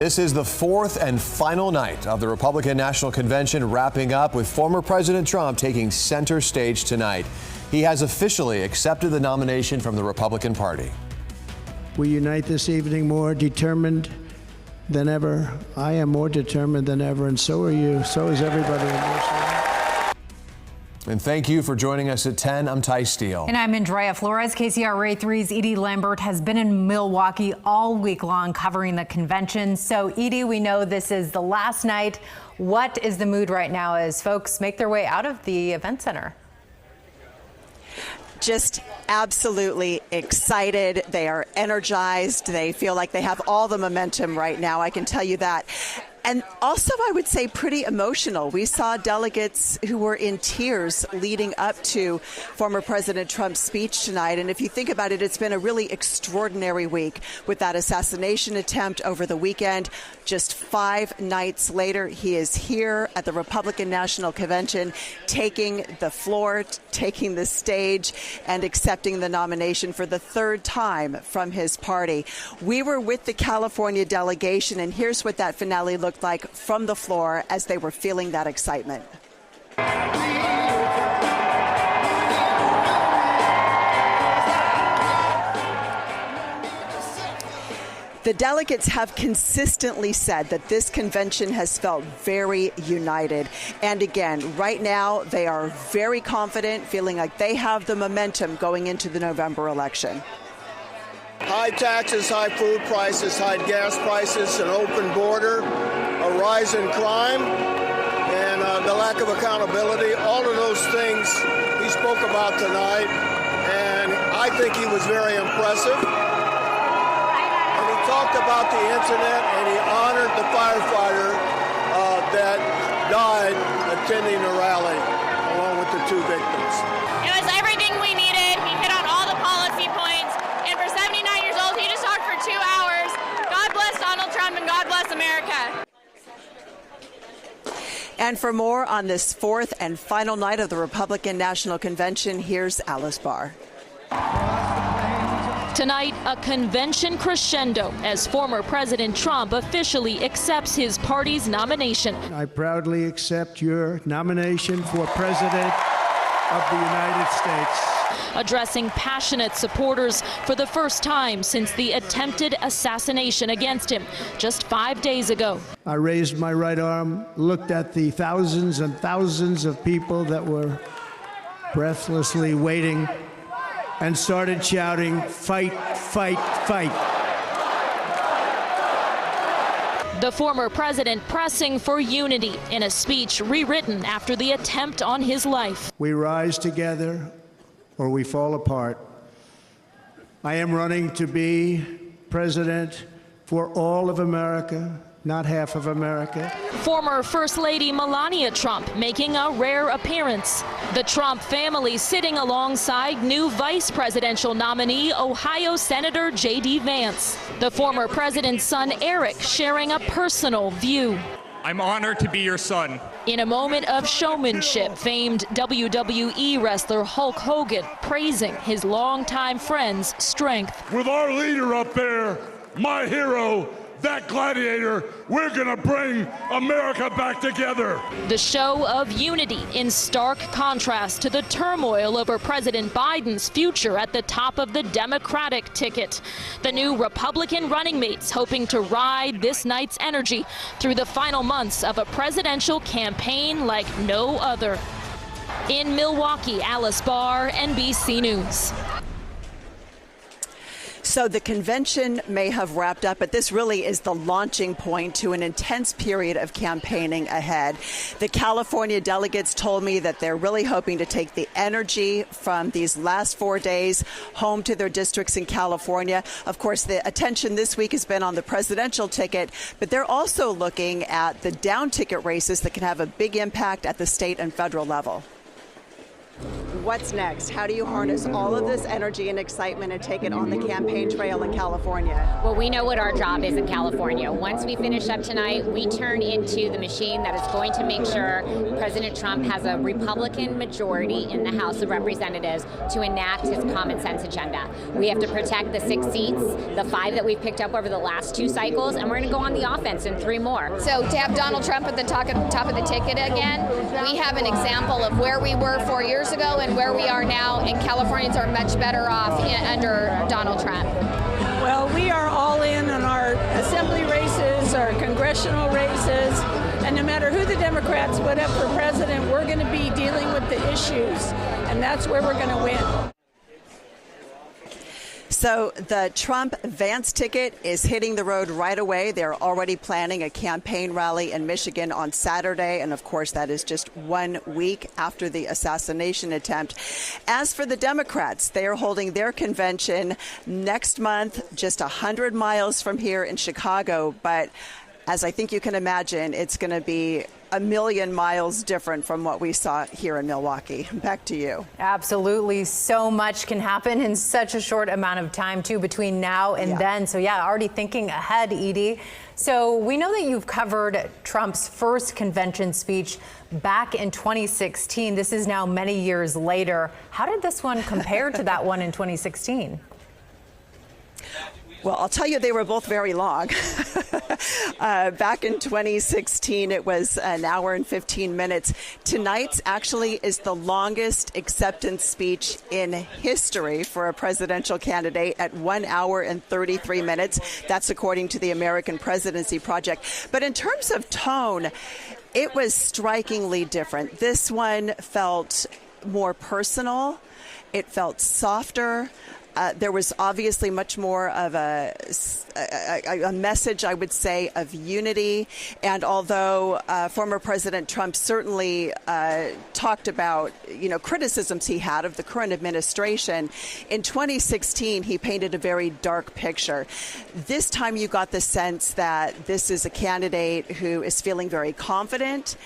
This is the fourth and final night of the Republican National Convention wrapping up with former President Trump taking center stage tonight. He has officially accepted the nomination from the Republican Party. We unite this evening more determined than ever. I am more determined than ever, and so are you. So is everybody in this room. And thank you for joining us at 10. I'm Ty Steele. And I'm Andrea Flores. KCRA 3's Edie Lambert has been in Milwaukee all week long covering the convention. So, Edie, we know this is the last night. What is the mood right now as folks make their way out of the event center? Just absolutely excited. They are energized. They feel like they have all the momentum right now. I can tell you that. And also, I would say pretty emotional. We saw delegates who were in tears leading up to former President Trump's speech tonight. And if you think about it, it's been a really extraordinary week with that assassination attempt over the weekend. Just 5 nights later, he is here at the Republican National Convention, taking the floor, taking the stage, and accepting the nomination for the 3rd time from his party. We were with the California delegation, and here's what that finale looked like from the floor as they were feeling that excitement. The delegates have consistently said that this convention has felt very united. And again, right now, they are very confident, feeling like they have the momentum going into the November election. High taxes, high food prices, high gas prices, an open border, a rise in crime, and the lack of accountability. All of those things he spoke about tonight, and I think he was very impressive. And he talked about the incident, and he honored the firefighter that died attending the rally, along with the 2 victims. It was everything we needed. He hit on all the policy points. And for 79 years old, he just talked for 2 hours. God bless Donald Trump and God bless America. And for more on this 4th and final night of the Republican National Convention, here's Alice Barr. Tonight, a convention crescendo as former President Trump officially accepts his party's nomination. I proudly accept your nomination for President of the United States. Addressing passionate supporters for the first time since the attempted assassination against him just 5 days ago. I raised my right arm, looked at the thousands and thousands of people that were breathlessly waiting, and started shouting, "Fight, fight, fight." The former president pressing for unity in a speech rewritten after the attempt on his life. We rise together or we fall apart. I am running to be president for all of America, not half of America. Former First Lady Melania Trump making a rare appearance. The Trump family sitting alongside new vice presidential nominee Ohio Senator J.D. Vance. The former president's son Eric sharing a personal view. I'm honored to be your son. In a moment of showmanship, famed WWE wrestler Hulk Hogan praising his longtime friend's strength. With our leader up there, my hero, that gladiator, we're gonna bring America back together. The show of unity in stark contrast to the turmoil over President Biden's future at the top of the Democratic ticket. The new Republican running mates hoping to ride this night's energy through the final months of a presidential campaign like no other. In Milwaukee, Alice Barr, NBC News. So the convention may have wrapped up, but this really is the launching point to an intense period of campaigning ahead. The California delegates told me that they're really hoping to take the energy from these last 4 days home to their districts in California. Of course, the attention this week has been on the presidential ticket, but they're also looking at the down ticket races that can have a big impact at the state and federal level. what's next? How do you harness all of this energy and excitement and take it on the campaign trail in California? Well, we know what our job is in California. Once we finish up tonight, we turn into the machine that is going to make sure President Trump has a Republican majority in the House of Representatives to enact his common sense agenda. We have to protect the 6 seats, the 5 that we've picked up over the last 2 cycles, and we're going to go on the offense in 3 more. So to have Donald Trump at the top of the ticket again, we have an example of where we were 4 years ago and where we are now, and Californians are much better off under Donald Trump. Well, we are all in on our assembly races, our congressional races, and no matter who the Democrats put up for president, we're going to be dealing with the issues, and that's where we're going to win. So the Trump-Vance ticket is hitting the road right away. They're already planning a campaign rally in Michigan on Saturday, and of course that is just 1 week after the assassination attempt. As for the Democrats, they are holding their convention next month, just 100 miles from here in Chicago, but as I think you can imagine, it's going to be a million miles different from what we saw here in Milwaukee. Back to you. Absolutely. So much can happen in such a short amount of time, too, between now and then. So, yeah, already thinking ahead, Edie. So we know that you've covered Trump's first convention speech back in 2016. This is now many years later. How did this one compare to that one in 2016? Well, I'll tell you, they were both very long. Back in 2016, it was an hour and 15 minutes. Tonight's actually is the longest acceptance speech in history for a presidential candidate at 1 hour and 33 minutes. That's according to the American Presidency Project. But in terms of tone, it was strikingly different. This one felt more personal. It felt softer. There was obviously much more of a message, I would say, of unity. And although former President Trump certainly talked about, criticisms he had of the current administration, in 2016, he painted a very dark picture. This time you got the sense that this is a candidate who is feeling very confident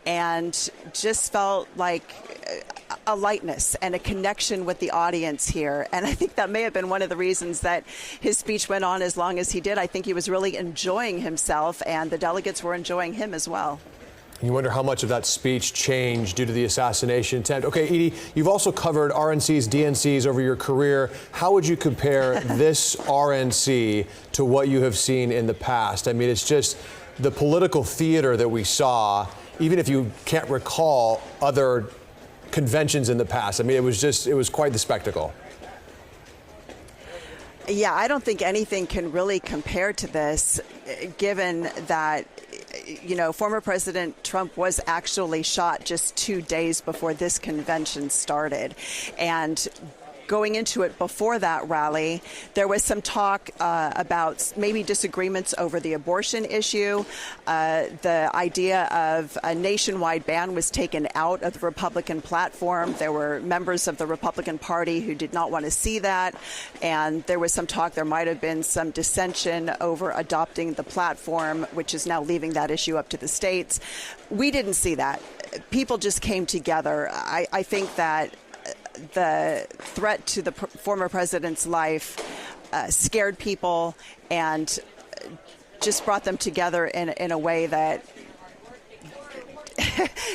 and just felt like a lightness and a connection with the audience here. And I think that may have been one of the reasons that his speech went on as long as he did. I think he was really enjoying himself, and the delegates were enjoying him as well. You wonder how much of that speech changed due to the assassination attempt. Okay, Edie, you've also covered RNCs, DNCs over your career. How would you compare this RNC to what you have seen in the past? I mean, it's just the political theater that we saw, even if you can't recall other conventions in the past. I mean, it was quite the spectacle. Yeah, I don't think anything can really compare to this, given that, former President Trump was actually shot just 2 days before this convention started. And going into it before that rally, there was some talk about maybe disagreements over the abortion issue. The idea of a nationwide ban was taken out of the Republican platform. There were members of the Republican Party who did not want to see that. And there was some talk there might have been some dissension over adopting the platform, which is now leaving that issue up to the states. We didn't see that. People just came together. I think that the threat to the former president's life scared people and just brought them together in a way that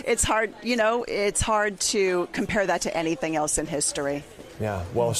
it's hard to compare that to anything else in history. Yeah, well.